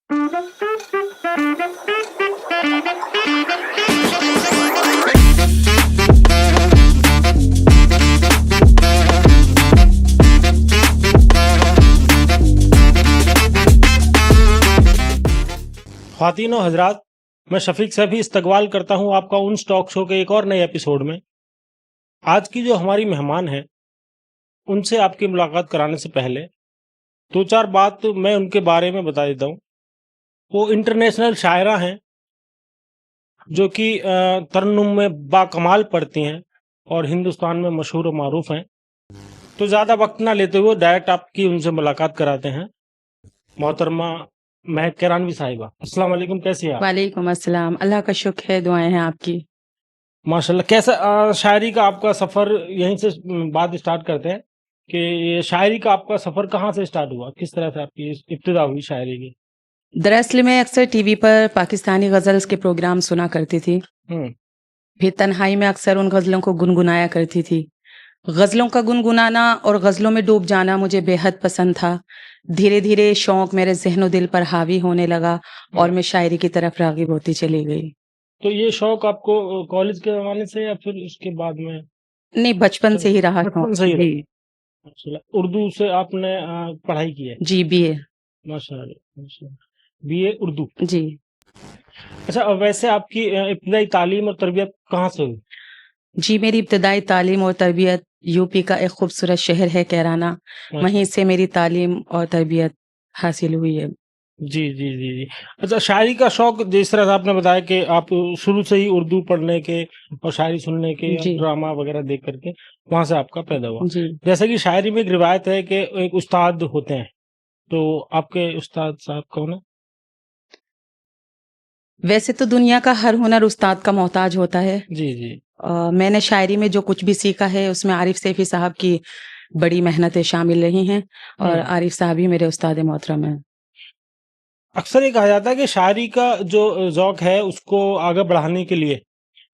ख्वातीन और हजरात, मैं शफीक सैफी इस्तकबाल करता हूं आपका उन स्टॉक शो के एक और नए एपिसोड में। आज की जो हमारी मेहमान हैं, उनसे आपकी मुलाकात कराने से पहले दो चार बात मैं उनके बारे में बता देता हूं। वो इंटरनेशनल शायरा हैं जो कि तरन्नुम में बाकमाल पढ़ती हैं और हिंदुस्तान में मशहूर और मारूफ हैं। तो ज़्यादा वक्त ना लेते हुए डायरेक्ट आपकी उनसे मुलाकात कराते हैं। मोहतरमा महक किरानवी साहिबा, अस्सलाम वालेकुम, कैसी हैं आप? वालेकुम अस्सलाम। अल्लाह का शुक्र है, दुआएं हैं आपकी। माशाल्लाह। कैसा शायरी का आपका सफ़र, यहीं से बात स्टार्ट करते हैं कि ये शायरी का आपका सफ़र कहाँ से स्टार्ट हुआ, किस तरह से आपकी इब्तिदा हुई शायरी की? दरअसल मैं अक्सर टीवी पर पाकिस्तानी गज़ल्स के प्रोग्राम सुना करती थी। हम्म फिर तन्हाई में अक्सर उन गज़लों को गुनगुनाया करती थी। गज़लों का गुनगुनाना और गज़लों में डूब जाना मुझे बेहद पसंद था। धीरे-धीरे शौक़ मेरे ज़हन दिल पर हावी होने लगा और मैं शायरी की तरफ राग़िब होती चली गई। तो ये शौक आपको कॉलेज के ज़माने से या फिर उसके बाद में? नहीं, बचपन से ही रहा बचपन शौक़। से ही रहा। जी। माशाल्लाह। उर्दू से आपने पढ़ाई की है? जी, बीए। माशाल्लाह, माशाल्लाह। बीए उर्दू। जी। अच्छा, वैसे आपकी इब्तिदाई तालीम और तरबियत कहाँ से हुई? जी, मेरी इब्तिदाई तालीम और तरबियत यूपी का एक खूबसूरत शहर है कैराना, वहीं माशा से मेरी तालीम और तरबियत हासिल हुई है। जी, जी, जी, जी। अच्छा, शायरी का शौक जिस तरह से आपने बताया कि आप शुरू से ही उर्दू पढ़ने के और शायरी सुनने के और जी, ड्रामा वगैरह देख करके वहाँ से आपका पैदा हुआ। जी। जैसे कि शायरी में एक रिवायत है कि एक उस्ताद होते हैं, तो आपके उस्ताद साहब कौन है? वैसे तो दुनिया का हर हुनर उस्ताद का मोहताज होता है। जी, जी। मैंने शायरी में जो कुछ भी सीखा है उसमें आरिफ सैफी साहब की बड़ी मेहनतें शामिल रही हैं और हुँ। आरिफ साहब ही मेरे उस्ताद मोहतरम हैं। अक्सर ये कहा जाता है कि शायरी का जो ज़ौक है उसको आगे बढ़ाने के लिए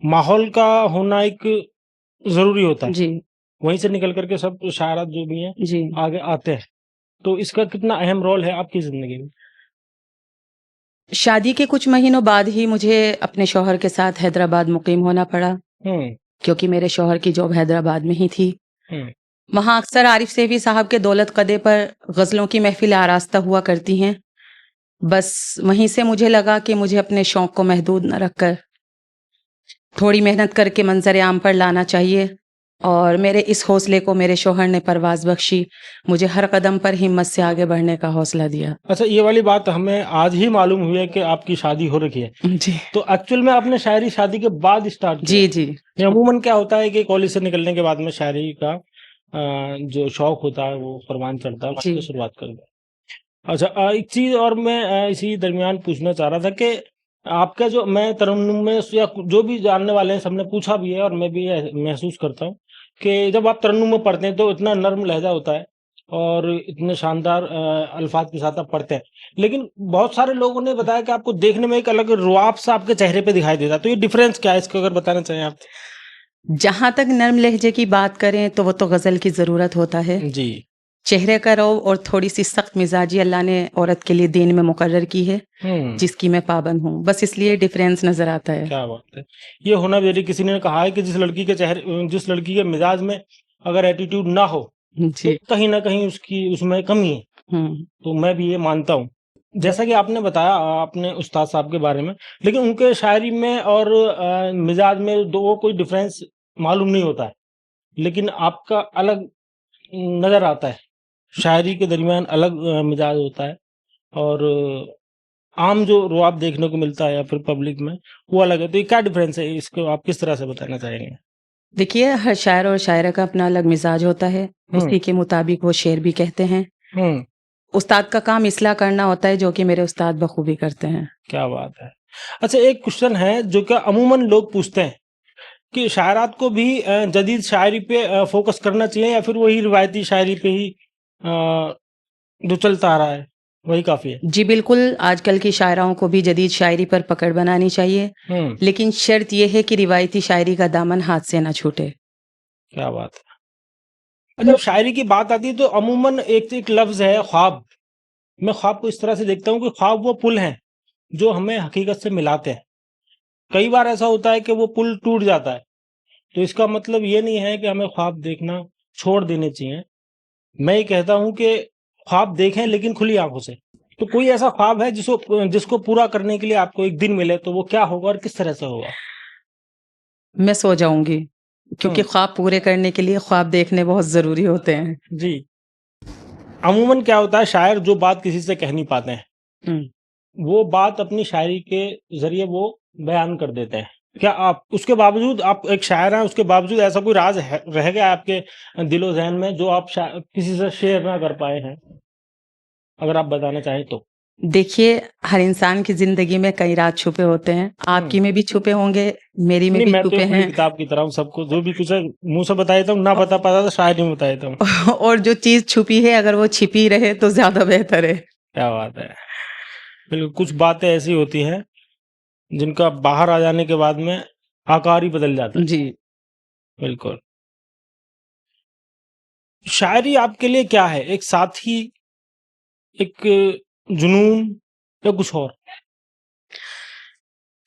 माहौल का होना एक ज़रूरी होता है। जी, वहीं से निकल कर के सब शायरात जो भी हैं जी। आगे आते हैं। तो इसका कितना अहम रोल है आपकी ज़िंदगी में? शादी के कुछ महीनों बाद ही मुझे अपने शौहर के साथ हैदराबाद मुक़ीम होना पड़ा, हुँ, क्योंकि मेरे शौहर की जॉब हैदराबाद में ही थी। हुँ। वहाँ अक्सर आरिफ सैफी साहब के दौलत कदे पर गज़लों की महफ़िलें आरास्ता हुआ करती हैं। बस वहीं से मुझे लगा कि मुझे अपने शौक़ को महदूद न रखकर थोड़ी मेहनत करके मंज़र आम पर लाना चाहिए और मेरे इस हौसले को मेरे शौहर ने परवाज़ बख्शी, मुझे हर कदम पर हिम्मत से आगे बढ़ने का हौसला दिया। अच्छा, ये वाली बात हमें आज ही मालूम हुई है कि आपकी शादी हो रखी है। जी। तो एक्चुअल में आपने शायरी शादी के बाद स्टार्ट किया? जी, जी। ये अमूमन क्या होता है कि कॉलेज से निकलने के बाद में शायरी का जो शौक होता है वो परवान चढ़ता है, वहाँ जी। से शुरुआत कर दो। अच्छा, एक चीज़ और मैं इसी दरमियान पूछना चाह रहा था कि आपका जो मैं तरन्नुम में या जो भी जानने वाले हैं सबने पूछा भी है और मैं भी महसूस करता हूँ कि जब आप तरन्नुम में पढ़ते हैं तो इतना नर्म लहजा होता है और इतने शानदार अल्फाज के साथ आप पढ़ते हैं। लेकिन बहुत सारे लोगों ने बताया कि आपको देखने में एक अलग रुआब सा आपके चेहरे पे दिखाई देता है। तो ये डिफरेंस क्या है, इसको अगर बताना चाहें आप? जहाँ तक नर्म लहजे की बात करें तो वो तो ग़ज़ल की ज़रूरत होता है। जी। चेहरे का रौब और थोड़ी-सी सख्त मिज़ाजी अल्लाह ने औरत के लिए दीन में मुकर्रर की है, हुँ। जिसकी मैं पाबंद हूँ। बस इसलिए डिफ़रेंस नज़र आता है। क्या बात है! ये होना भी ज़रूरी। किसी ने कहा है कि जिस लड़की के मिजाज में अगर एटीट्यूड ना हो, तो जी। कहीं न कहीं उसकी उसमें कमी है। हुँ। तो मैं भी ये मानता हूँ। जैसा कि आपने बताया अपने उस्ताद साहब के बारे में, लेकिन उनके शायरी में और मिजाज में 2 कोई डिफ़रेंस मालूम नहीं होता है। लेकिन आपका अलग नज़र आता है। शायरी के दरमियान अलग मिजाज होता है और आम जो रुआब देखने को मिलता है या फिर पब्लिक में, वो अलग है। तो ये क्या डिफ़रेंस है? इसको आप किस तरह से बताना चाहेंगे? देखिए, हर शायर और शायरा का अपना अलग मिज़ाज होता है, हुँ, उसी के मुताबिक वो शेर भी कहते हैं। हुँ, उस्ताद का काम इस्लाह करना होता है, जो कि मेरे उस्ताद बखूबी करते हैं। क्या बात है! अच्छा, एक क्वेश्चन है जो कि अमूमन लोग पूछते हैं कि शायरात को भी जदीद शायरी पे फ़ोकस करना चाहिए या फिर वही रिवायती शायरी पे ही जो चलता आ रहा है, वही काफ़ी है? जी बिल्कुल, आजकल की शायराओं को भी जदीद शायरी पर पकड़ बनानी चाहिए, हुँ, लेकिन शर्त ये है कि रिवायती शायरी का दामन हाथ से ना छूटे। क्या बात है! जब शायरी की बात आती है तो अमूमन एक लफ्ज़ है ख्वाब। मैं ख्वाब को इस तरह से देखता हूँ कि ख्वाब वो पुल हैं जो हमें हकीकत से मिलाते हैं। कई बार ऐसा होता है कि वो पुल टूट जाता है, तो इसका मतलब ये नहीं है कि हमें ख्वाब देखना छोड़ देने चाहिए। मैं ये कहता हूँ कि ख्वाब देखें लेकिन खुली आंखों से। तो कोई ऐसा ख्वाब है जिसको पूरा करने के लिए आपको एक दिन मिले, तो वो क्या होगा और किस तरह से होगा? मैं सो जाऊंगी, क्योंकि हम्म, ख्वाब पूरे करने के लिए ख्वाब देखने बहुत जरूरी होते हैं। जी। अमूमन क्या होता है, शायर जो बात किसी से कह नहीं पाते हैं, हम्म। वो बात अपनी शायरी के जरिए वो बयान कर देते हैं। क्या आप उसके बावजूद, आप एक शायर हैं, उसके बावजूद ऐसा कोई राज रह गया आपके दिलो जहन में जो आप किसी से शेयर ना कर पाए हैं, अगर आप बताना चाहें तो? देखिए, हर इंसान की जिंदगी में कई राज छुपे होते हैं। आपकी में भी छुपे होंगे, मेरी में नहीं, भी मैं तो छुपे खुली हैं। किताब की तरह हूँ, सबको जो भी कुछ है मुंह से बता देता हूँ, ना बता पाता तो शायद नहीं बता देता हूँ। और जो चीज छुपी है, अगर वो छिपी रहे तो ज्यादा बेहतर है। क्या बात है। बिल्कुल, कुछ बातें ऐसी होती हैं जिनका बाहर आ जाने के बाद में आकार ही बदल जाता है। जी। बिल्कुल। शायरी आपके लिए क्या है? एक साथी, एक जुनून, या कुछ और?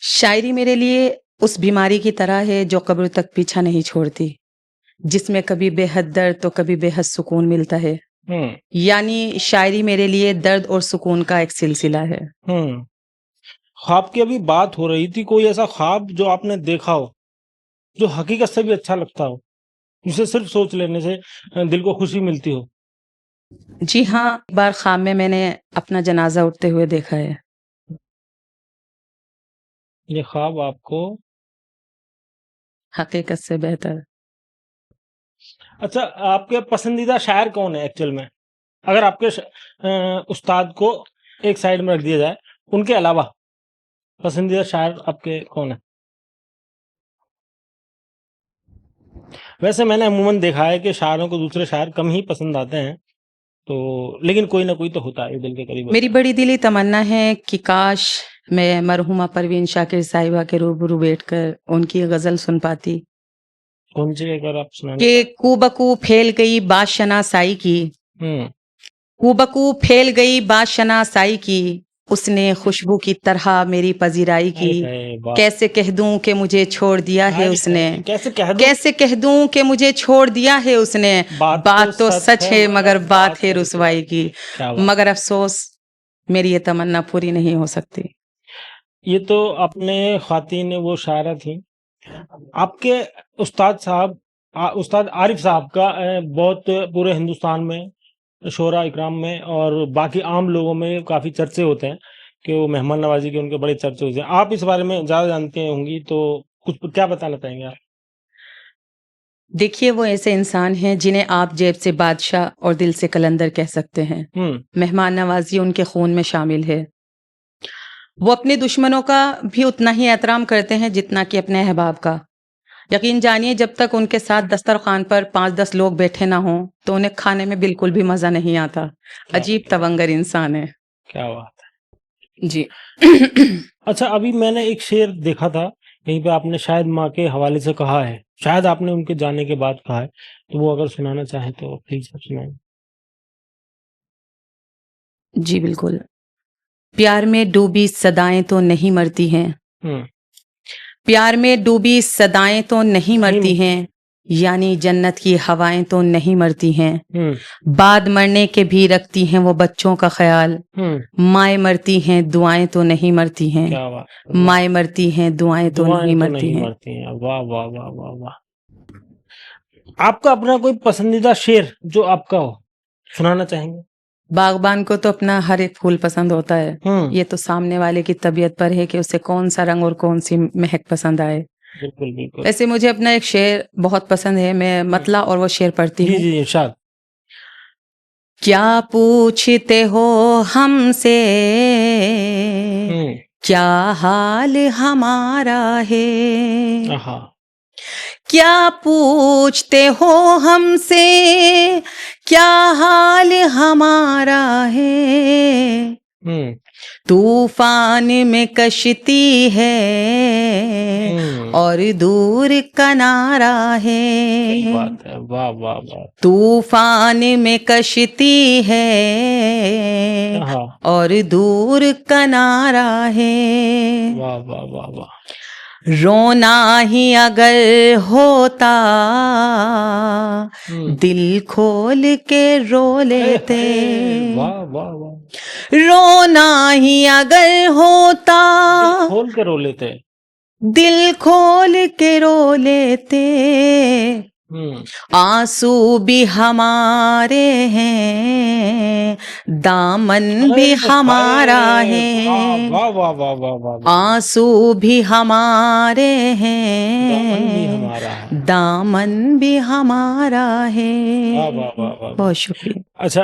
शायरी मेरे लिए उस बीमारी की तरह है जो कब्र तक पीछा नहीं छोड़ती, जिसमें कभी बेहद दर्द तो कभी बेहद सुकून मिलता है। हम्म, यानी शायरी मेरे लिए दर्द और सुकून का एक सिलसिला है। हम्म। ख्वाब की अभी बात हो रही थी, कोई ऐसा ख्वाब जो आपने देखा हो, जो हकीकत से भी अच्छा लगता हो, जिसे सिर्फ सोच लेने से दिल को खुशी मिलती हो? जी हाँ, एक बार ख्वाब में मैंने अपना जनाजा उठते हुए देखा है। ये ख्वाब आपको... हकीकत से बेहतर। अच्छा, आपके पसंदीदा शायर कौन है एक्चुअल में? अगर आपके उस्ताद को एक साइड में रख दिया जाए, उनके अलावा पसंदीदा शायर आपके कौन है? वैसे मैंने अमूमन देखा है कि शायरों को दूसरे शायर कम ही पसंद आते हैं, तो लेकिन कोई ना कोई तो होता है दिल के करीब मेरी होता है। बड़ी दिली तमन्ना है कि काश मैं मरहुमा परवीन शाकिर साहिबा के रूबरू बैठकर उनकी गजल सुन पाती कौन सी, अगर आप सुनाना कि चाहें? कूबकू फैल गई बादशनासाई की, हम्म। कूबकू फैल गई बादशनासाई की, उसने खुशबू की तरह मेरी पजीराई की। हाय हाय, वाह। कैसे कह दूं कि मुझे छोड़ दिया है हाय उसने, हाय, कैसे कह दूं? कैसे कह दूं कि मुझे छोड़ दिया है उसने। बात तो बात तो सच सच है है मगर मगर बात बात है है रुसवाई रुसवाई की। की। क्या बात। मगर अफसोस मेरी ये तमन्ना पूरी नहीं हो सकती। ये तो अपने ख्वातीन वो शायरा थी। आपके उस्ताद साहब, उस्ताद आरिफ साहब का बहुत पूरे हिंदुस्तान में, शोरा इकराम में और बाकी आम लोगों में काफ़ी चर्चे होते हैं कि वो मेहमान नवाजी के उनके बड़े चर्चे होते हैं। आप इस बारे में ज़्यादा जानते होंगी, तो कुछ क्या बताना चाहेंगे आप? देखिए, वो ऐसे इंसान हैं जिन्हें आप जेब से बादशाह और दिल से कलंदर कह सकते हैं। हम्म, मेहमान नवाजी उनके खून में शामिल है। वो अपने दुश्मनों का भी उतना ही एहतराम करते हैं जितना कि अपने अहबाब का। यकीन जानिए, जब तक उनके साथ दस्तरखान पर 5-10 लोग बैठे ना हों, तो उन्हें खाने में बिल्कुल भी मज़ा नहीं आता। क्या अजीब तवंगर इंसान है। क्या बात जी। है। अच्छा, अभी मैंने एक शेर देखा था कहीं पे, आपने शायद माँ के हवाले से कहा है, शायद आपने उनके जाने के बाद कहा है, तो वो अगर सुनाना चाहें तो प्लीज आप सुनाएं। जी, बिल्कुल। प्यार में डूबी सदाएँ तो नहीं मरती हैं, हम्म। प्यार में डूबी सदाएँ तो नहीं मरती नहीं। हैं, यानी जन्नत की हवाएँ तो नहीं मरती हैं। हम्म, बाद मरने के भी रखती हैं वो बच्चों का ख़याल। हम्म। माएँ मरती हैं, दुआएँ तो नहीं मरती हैं। क्या बात है, वाह। माएँ मरती हैं, दुआएँ तो नहीं दुआएं तो मरती नहीं हैं। मरती हैं, वाह वाह वाह वाह वाह। आपका अपना कोई पसंदीदा शेर जो आपका हो, सुनाना चाहेंगे? बागबान को तो अपना हर एक फूल पसंद होता है। हम्म, ये तो सामने वाले की तबीयत पर है कि उसे कौन-सा रंग और कौन-सी महक पसंद आए। बिल्कुल बिल्कुल। वैसे मुझे अपना एक शेर बहुत पसंद है, मैं मतला और वो शेर पढ़ती जी हूँ। जी, इरशाद। क्या पूछते हो हमसे, हम्म। क्या हाल हमारा है? आहा। क्या पूछते हो हमसे, क्या हाल हमारा है? हम्म। तूफान में कश्ती है और दूर किनारा सही है। बात है, वाह वाह वाह। तूफान में कश्ती है हाँ, और दूर किनारा है। वाह वाह वाह वाह। रोना ही अगर होता दिल खोल के रो लेते। वाह वाह वाह। रोना ही अगर होता खोल के रो लेते। दिल खोल के रो लेते। आंसू भी हमारे हैं, दामन भी हमारा है। वाह वाह वाह वाह वाह वाह। आंसू भी हमारे दामन भी हैं, हमारा है। दामन भी हमारा है। वाह वाह वाह वाह वाह। बहुत शुक्रिया। अच्छा,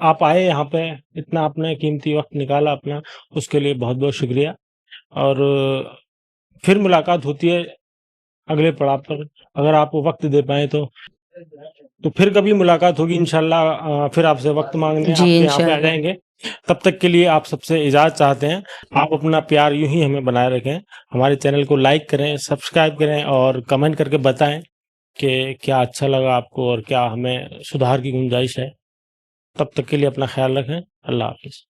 आप आए यहाँ पे, इतना आपने कीमती वक्त निकाला अपना, उसके लिए बहुत बहुत शुक्रिया। और फिर मुलाकात होती है अगले पड़ाव पर, अगर आप वक्त दे पाए तो फिर कभी मुलाकात होगी इंशाल्लाह। फिर आपसे वक्त मांगने जी आपके यहाँ पे आ इंशाल्लाह। जाएंगे। तब तक के लिए आप सबसे इजाज़त चाहते हैं। आप अपना प्यार यूं ही हमें बनाए रखें। हमारे चैनल को लाइक करें, सब्सक्राइब करें और कमेंट करके बताएं कि क्या अच्छा लगा आपको और क्या हमें सुधार की गुंजाइश है। तब तक के लिए अपना ख्याल रखें। अल्लाह हाफिज़।